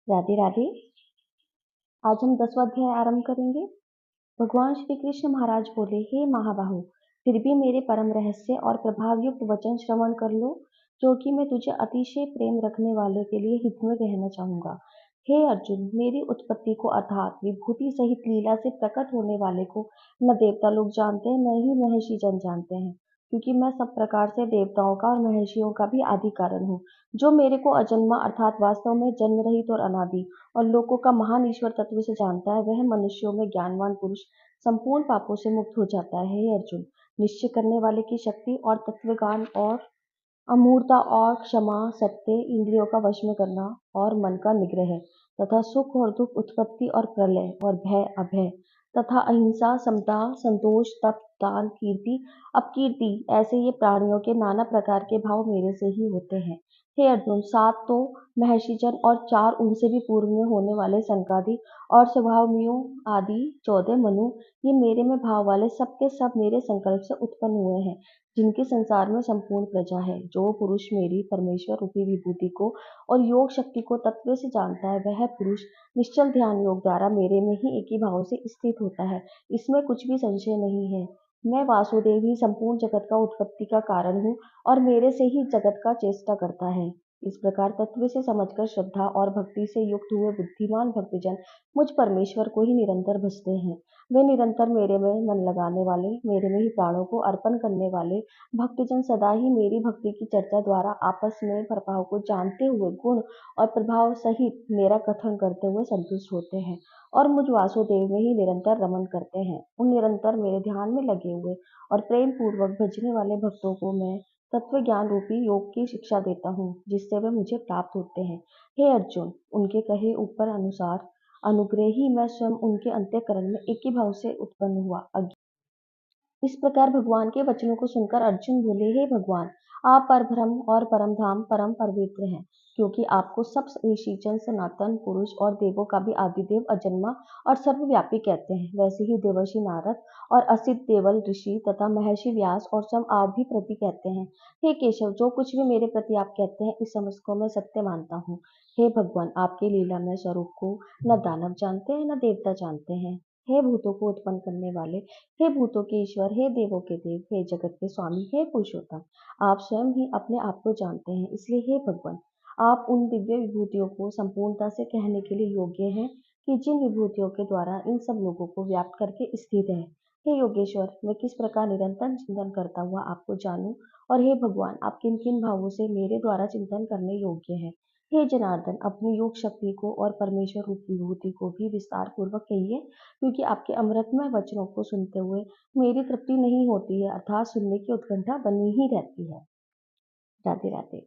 राधे राधे। आज हम 10वां अध्याय आरंभ करेंगे। भगवान श्री कृष्ण महाराज बोले, हे महाबाहु, फिर भी मेरे परम रहस्य और प्रभावयुक्त वचन श्रवण कर लो, जो कि मैं तुझे अतिशय प्रेम रखने वाले के लिए हित में कहना चाहूंगा। हे अर्जुन, मेरी उत्पत्ति को अर्थात विभूति सहित लीला से प्रकट होने वाले को न देवता लोग जानते हैं, न ही महर्षि जन जानते हैं, क्योंकि मैं सब प्रकार से देवताओं का और महर्षियों का भी आदि कारण हूँ। जो मेरे को अजन्मा अर्थात वास्तव में जन्म रहित और अनादि और लोगों का महान ईश्वर तत्व से जानता है, वह मनुष्यों में ज्ञानवान पुरुष संपूर्ण पापों से मुक्त हो जाता है। हे अर्जुन, निश्चय करने वाले की शक्ति और तत्वज्ञान और अमूर्ता और क्षमा, सत्य, इंद्रियों का वश में करना और मन का निग्रह तथा सुख और दुख, उत्पत्ति और प्रलय और भय अभय तथा अहिंसा, समता, संतोष, तप, दान, कीर्ति, अपकीर्ति, ऐसे ये प्राणियों के नाना प्रकार के भाव मेरे से ही होते हैं। हे अर्जुन, 7 तो महर्षिजन और 4 उनसे भी पूर्व में होने वाले सनकादि और स्वभावमियों आदि 14 मनु, ये मेरे में भाव वाले सब के सब मेरे संकल्प से उत्पन्न हुए हैं, जिनके संसार में संपूर्ण प्रजा है। जो पुरुष मेरी परमेश्वर रूपी विभूति को और योग शक्ति को तत्व से जानता है, वह पुरुष निश्चल ध्यान योग द्वारा मेरे में ही एक ही भाव से स्थित होता है। इसमें कुछ भी संशय नहीं है। मैं वासुदेव ही संपूर्ण जगत का उत्पत्ति का कारण हूँ और मेरे से ही जगत का चेष्टा करता है। इस प्रकार तत्व से समझकर श्रद्धा और भक्ति से युक्त हुए बुद्धिमान भक्तजन मुझ परमेश्वर को ही निरंतर भजते हैं। वे निरंतर मेरे में मन लगाने वाले, मेरे में ही प्राणों को अर्पण करने वाले भक्तजन सदा ही मेरी भक्ति की चर्चा द्वारा आपस में प्रभाव को जानते हुए गुण और प्रभाव सहित मेरा कथन करते हुए संतुष्ट होते हैं और मुझ वासुदेव में ही निरंतर रमन करते हैं। उन निरंतर मेरे ध्यान में लगे हुए और प्रेम पूर्वक भजने वाले भक्तों को मैं तत्व ज्ञान रूपी योग की शिक्षा देता हूँ, जिससे वे मुझे प्राप्त होते हैं। हे अर्जुन, उनके कहे ऊपर अनुसार अनुग्रह ही मैं स्वयं उनके अंतःकरण में एक ही भाव से उत्पन्न हुआ। इस प्रकार भगवान के वचनों को सुनकर अर्जुन बोले, हे भगवान, आप परब्रह्म और परम धाम परम पवित्र हैं, क्योंकि आपको सब ऋषिजन सनातन पुरुष और देवों का भी आदिदेव, अजन्मा और सर्वव्यापी कहते हैं। वैसे ही देवर्षि नारद और असित देवल ऋषि तथा महर्षि व्यास और स्वयं आप भी प्रति कहते हैं। हे केशव, जो कुछ भी मेरे प्रति आप कहते हैं, इस समस्त को मैं सत्य मानता हूँ। हे भगवान, आपके लीलामय स्वरूप को न दानव जानते हैं, न देवता जानते हैं। हे भूतों को उत्पन्न करने वाले, हे भूतों के ईश्वर, हे देवों के देव, हे जगत के स्वामी, हे पुरुषोत्तम, आप स्वयं ही अपने आप को जानते हैं। इसलिए हे भगवान, आप उन दिव्य विभूतियों को संपूर्णता से कहने के लिए योग्य हैं कि जिन विभूतियों के द्वारा इन सब लोगों को व्याप्त करके स्थित है। हे योगेश्वर, मैं किस प्रकार निरंतर चिंतन करता हुआ आपको जानूं, और हे भगवान, आप किन किन भावों से मेरे द्वारा चिंतन करने योग्य हैं। हे जनार्दन, अपनी योग शक्ति को और परमेश्वर रूप विभूति को भी विस्तार पूर्वक कहिए, क्योंकि आपके अमृतमय वचनों को सुनते हुए मेरी तृप्ति नहीं होती है, अर्थात सुनने की उत्कंठा बनी ही रहती है। राधे राधे।